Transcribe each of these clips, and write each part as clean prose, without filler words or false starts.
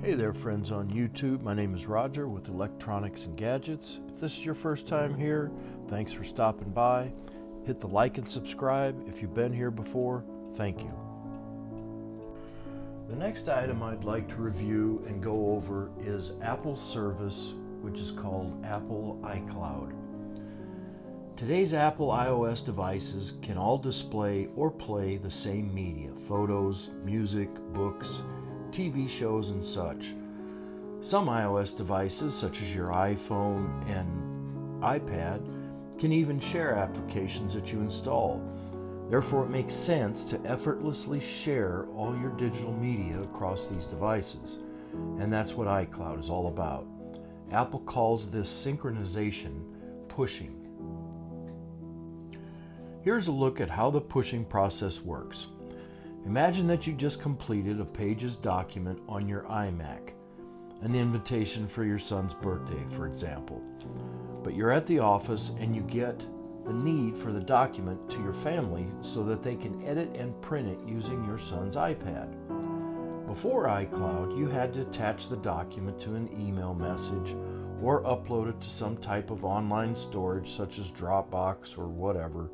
Hey there friends on YouTube, my name is Roger with Electronics and Gadgets. If this is your first time here, thanks for stopping by. Hit the like and subscribe. If you've been here before, thank you. The next item I'd like to review and go over is Apple's service, which is called Apple iCloud. Today's Apple iOS devices can all display or play the same media, photos, music, books, TV shows, and such. Some iOS devices, such as your iPhone and iPad, can even share applications that you install. Therefore, it makes sense to effortlessly share all your digital media across these devices. And that's what iCloud is all about. Apple calls this synchronization pushing. Here's a look at how the pushing process works. Imagine that you just completed a Pages document on your iMac, an invitation for your son's birthday, for example. But you're at the office and you get the need for the document to your family so that they can edit and print it using your son's iPad. Before iCloud, you had to attach the document to an email message or upload it to some type of online storage such as Dropbox or whatever.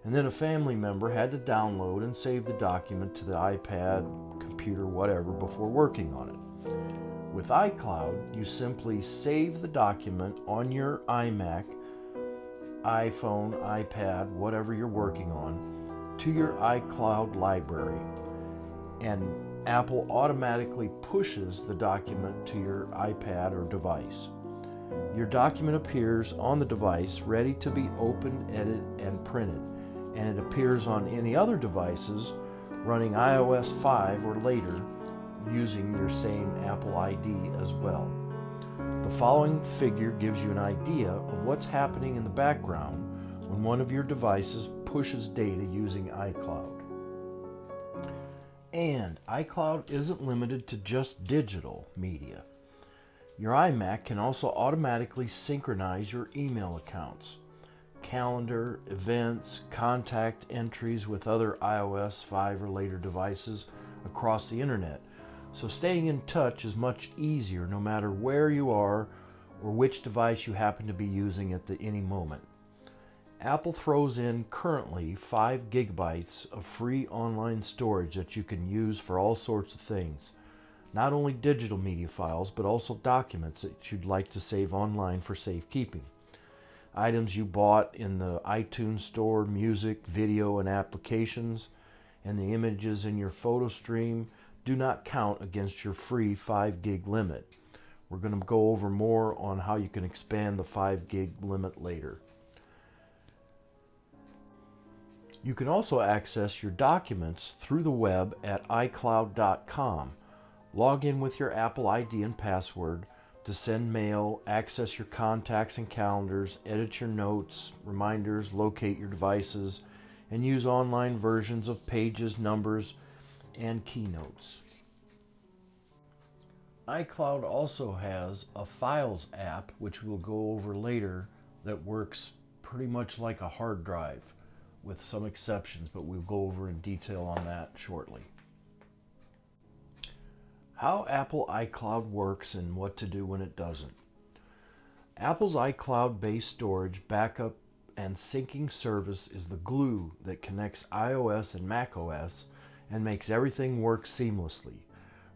And then a family member had to download and save the document to the iPad, computer, whatever, before working on it. With iCloud, you simply save the document on your iMac, iPhone, iPad, whatever you're working on, to your iCloud library. And Apple automatically pushes the document to your iPad or device. Your document appears on the device ready to be opened, edited, and printed. And it appears on any other devices running iOS 5 or later using your same Apple ID as well. The following figure gives you an idea of what's happening in the background when one of your devices pushes data using iCloud. And iCloud isn't limited to just digital media. Your iMac can also automatically synchronize your email accounts, calendar, events, contact entries with other iOS 5 or later devices across the internet. So staying in touch is much easier no matter where you are or which device you happen to be using at any moment. Apple throws in currently 5 gigabytes of free online storage that you can use for all sorts of things. Not only digital media files, but also documents that you'd like to save online for safekeeping. Items you bought in the iTunes store, music, video, and applications, and the images in your photo stream do not count against your free 5 gig limit. We're going to go over more on how you can expand the 5 gig limit later. You can also access your documents through the web at icloud.com. Log in with your Apple ID and password to send mail, access your contacts and calendars, edit your notes, reminders, locate your devices, and use online versions of Pages, Numbers, and Keynotes. iCloud also has a Files app, which we'll go over later, that works pretty much like a hard drive, with some exceptions, but we'll go over in detail on that shortly. How Apple iCloud works and what to do when it doesn't. Apple's iCloud-based storage, backup, and syncing service is the glue that connects iOS and macOS and makes everything work seamlessly.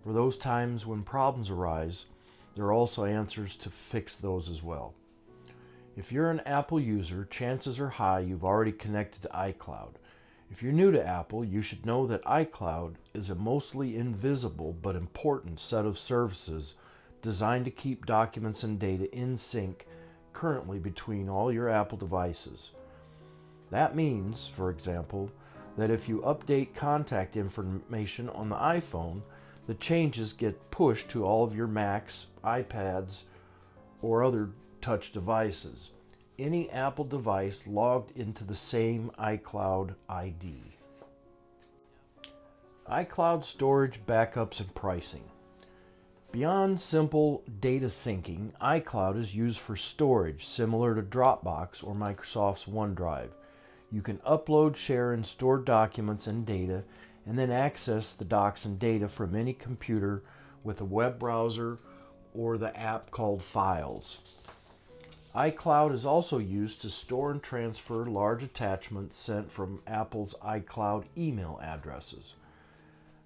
For those times when problems arise, there are also answers to fix those as well. If you're an Apple user, chances are high you've already connected to iCloud. If you're new to Apple, you should know that iCloud is a mostly invisible but important set of services designed to keep documents and data in sync currently between all your Apple devices. That means, for example, that if you update contact information on the iPhone, the changes get pushed to all of your Macs, iPads, or other touch devices. Any Apple device logged into the same iCloud ID. iCloud storage, backups, and pricing. Beyond simple data syncing, iCloud is used for storage similar to Dropbox or Microsoft's OneDrive. You can upload, share, and store documents and data, and then access the docs and data from any computer with a web browser or the app called Files. iCloud is also used to store and transfer large attachments sent from Apple's iCloud email addresses.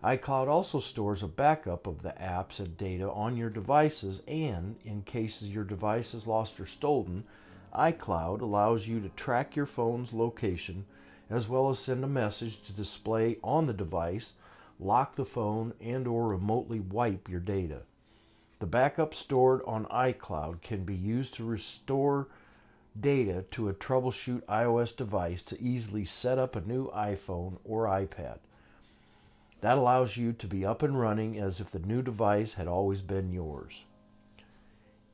iCloud also stores a backup of the apps and data on your devices, and in cases your device is lost or stolen, iCloud allows you to track your phone's location as well as send a message to display on the device, lock the phone, and/or remotely wipe your data. The backup stored on iCloud can be used to restore data to a troubleshoot iOS device to easily set up a new iPhone or iPad. That allows you to be up and running as if the new device had always been yours.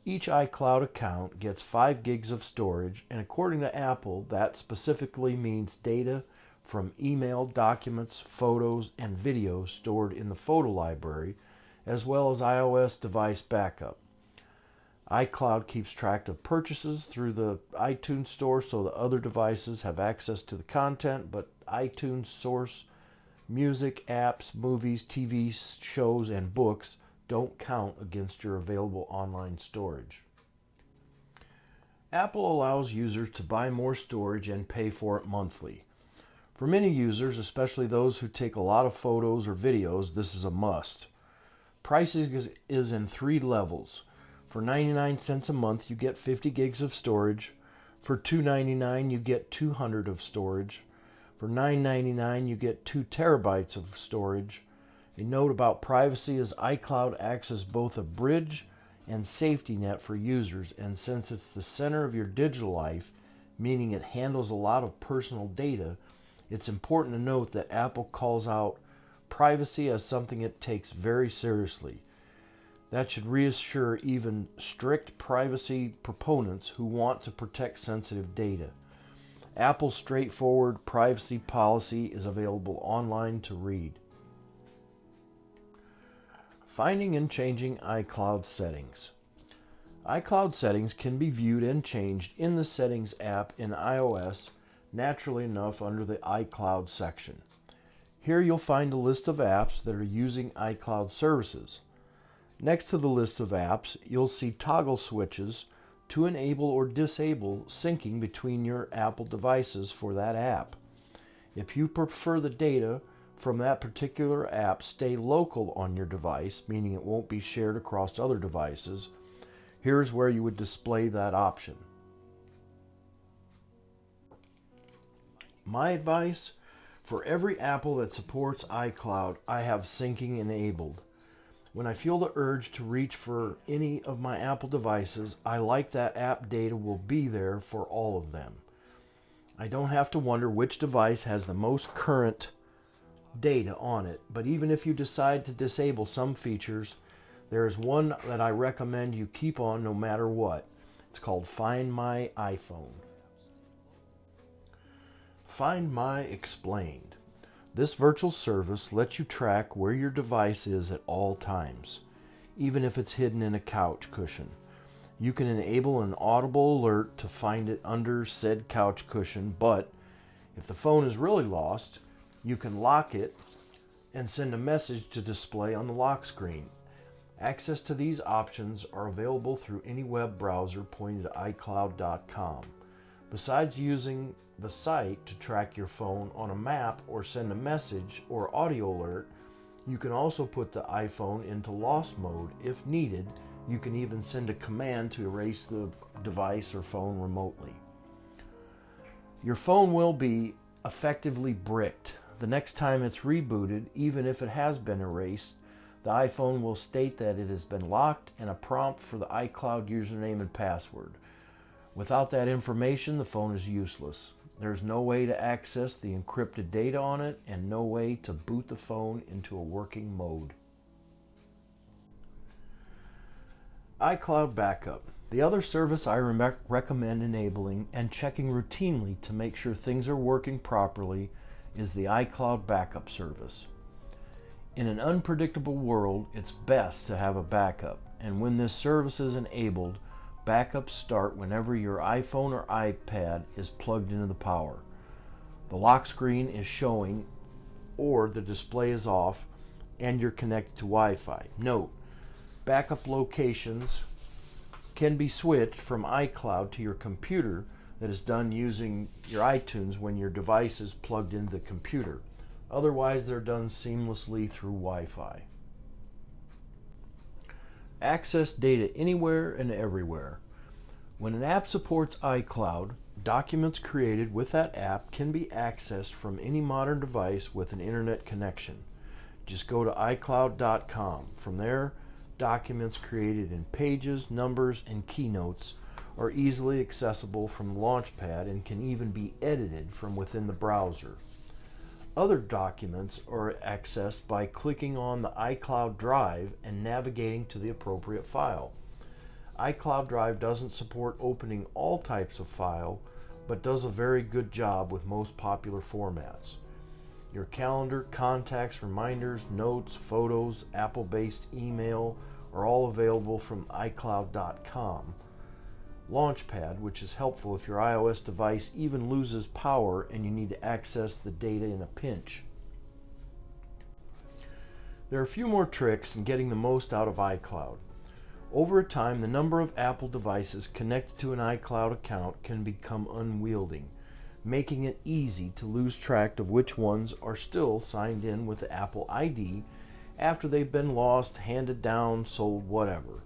Each iCloud account gets 5 gigs of storage, and according to Apple, that specifically means data from email, documents, photos, and videos stored in the photo library, as well as iOS device backup. iCloud keeps track of purchases through the iTunes Store so that other devices have access to the content, but iTunes source music, apps, movies, TV shows, and books don't count against your available online storage. Apple allows users to buy more storage and pay for it monthly. For many users, especially those who take a lot of photos or videos, this is a must. Pricing is in 3 levels. For 99 cents a month, you get 50 gigs of storage. For $2.99, you get 200 of storage. For $9.99, you get 2 terabytes of storage. A note about privacy is iCloud acts as both a bridge and safety net for users, and since it's the center of your digital life, meaning it handles a lot of personal data, it's important to note that Apple calls out privacy as something it takes very seriously. That should reassure even strict privacy proponents who want to protect sensitive data. Apple's straightforward privacy policy is available online to read. Finding and changing iCloud settings. iCloud settings can be viewed and changed in the Settings app in iOS, naturally enough under the iCloud section. Here you'll find a list of apps that are using iCloud services. Next to the list of apps, you'll see toggle switches to enable or disable syncing between your Apple devices for that app. If you prefer the data from that particular app stay local on your device, meaning it won't be shared across other devices, here's where you would display that option. My advice: for every Apple that supports iCloud, I have syncing enabled. When I feel the urge to reach for any of my Apple devices, I like that app data will be there for all of them. I don't have to wonder which device has the most current data on it, but even if you decide to disable some features, there is one that I recommend you keep on no matter what. It's called Find My iPhone. Find My Explained. This virtual service lets you track where your device is at all times, even if it's hidden in a couch cushion. You can enable an audible alert to find it under said couch cushion, but if the phone is really lost, you can lock it and send a message to display on the lock screen. Access to these options are available through any web browser pointed to iCloud.com. Besides using the site to track your phone on a map or send a message or audio alert, you can also put the iPhone into lost mode if needed. You can even send a command to erase the device or phone remotely. Your phone will be effectively bricked. The next time it's rebooted, even if it has been erased, the iPhone will state that it has been locked and a prompt for the iCloud username and password. Without that information, the phone is useless. There's no way to access the encrypted data on it and no way to boot the phone into a working mode. iCloud Backup. The other service I recommend enabling and checking routinely to make sure things are working properly is the iCloud Backup service. In an unpredictable world, it's best to have a backup, and when this service is enabled, backups start whenever your iPhone or iPad is plugged into the power. The lock screen is showing or the display is off and you're connected to Wi-Fi. Note, backup locations can be switched from iCloud to your computer. That is done using your iTunes when your device is plugged into the computer. Otherwise, they're done seamlessly through Wi-Fi. Access data anywhere and everywhere. When an app supports iCloud, documents created with that app can be accessed from any modern device with an internet connection. Just go to icloud.com. From there, documents created in Pages, Numbers, and Keynotes are easily accessible from Launchpad and can even be edited from within the browser. Other documents are accessed by clicking on the iCloud Drive and navigating to the appropriate file. iCloud Drive doesn't support opening all types of file, but does a very good job with most popular formats. Your calendar, contacts, reminders, notes, photos, Apple-based email are all available from iCloud.com. Launchpad, which is helpful if your iOS device even loses power and you need to access the data in a pinch. There are a few more tricks in getting the most out of iCloud. Over time, the number of Apple devices connected to an iCloud account can become unwieldy, making it easy to lose track of which ones are still signed in with the Apple ID after they've been lost, handed down, sold, whatever.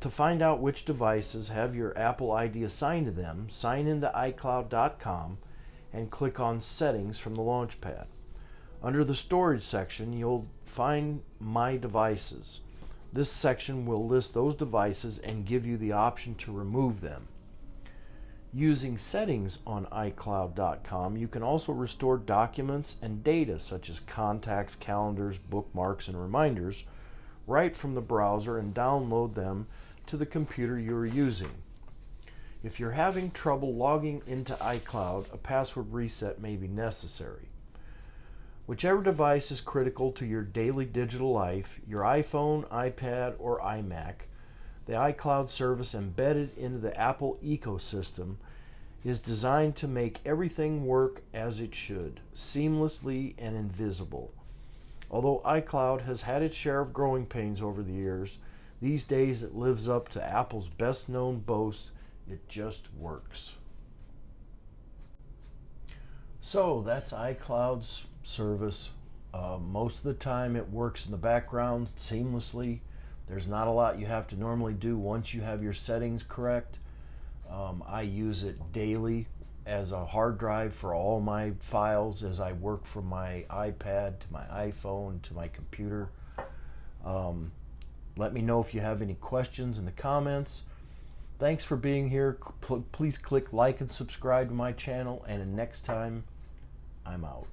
To find out which devices have your Apple ID assigned to them, sign into iCloud.com and click on Settings from the Launchpad. Under the Storage section, you'll find My Devices. This section will list those devices and give you the option to remove them. Using Settings on iCloud.com, you can also restore documents and data such as contacts, calendars, bookmarks, and reminders right from the browser and download them to the computer you're using. If you're having trouble logging into iCloud, a password reset may be necessary. Whichever device is critical to your daily digital life, your iPhone, iPad, or iMac, the iCloud service embedded into the Apple ecosystem is designed to make everything work as it should, seamlessly and invisible. Although iCloud has had its share of growing pains over the years, these days it lives up to Apple's best-known boast: it just works. So that's iCloud's service. Most of the time it works in the background seamlessly. There's not a lot you have to normally do once you have your settings correct. I use it daily as a hard drive for all my files as I work from my iPad to my iPhone to my computer. Let me know if you have any questions in the comments. Thanks for being here. Please click like and subscribe to my channel, and next time, I'm out.